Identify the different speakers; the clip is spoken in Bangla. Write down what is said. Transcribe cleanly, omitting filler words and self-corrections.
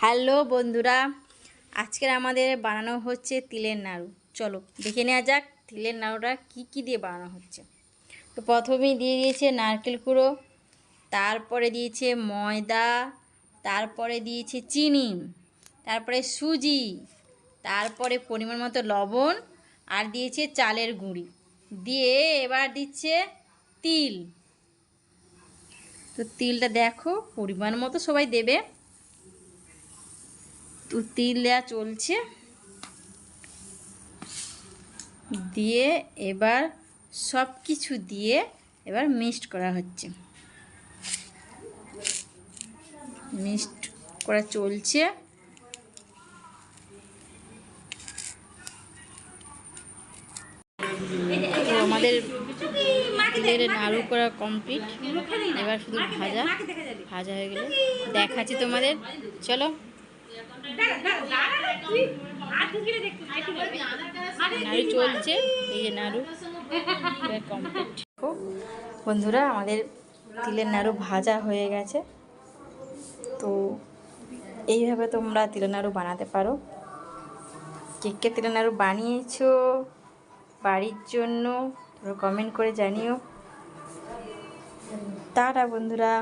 Speaker 1: হ্যালো বন্ধুরা, আজকের আমাদের বানানো হচ্ছে তিলের নাড়ু। চলো দেখে নেওয়া যাক তিলের নাড়ুটা কি দিয়ে বানানো হচ্ছে। তো প্রথমেই দিয়ে দিয়েছে নারকেল কুড়ো, তারপরে দিয়েছে ময়দা, তারপরে দিয়েছে চিনি, তারপরে সুজি, তারপরে পরিমাণ মতো লবণ, আর দিয়েছে চালের গুঁড়ি দিয়ে এবার দিচ্ছে তিল। তো তিলটা দেখো পরিমাণ মতো সবাই দেবে। তো তিল দেওয়া চলছে, দিয়ে এবার সব কিছু দিয়ে এবার মিক্সড করা হচ্ছে, মিক্সড করা চলছে। তো আমাদের তিলের নাড়ু করা কমপ্লিট, এবার শুধু ভাজা ভাজা হয়ে গেলে দেখাচ্ছি তোমাদের। চলো, নাড়ু চলছে, এই যে নাড়ু কমপ্লিট। বন্ধুরা, আমাদের তিলের নাড়ু ভাজা হয়ে গেছে। তো এইভাবে তোমরা তিলের নাড়ু বানাতে পারো। কে তিলের নাড়ু বানিয়েছো বাড়ির জন্য তোমরা কমেন্ট করে জানিও। টাটা বন্ধুরা।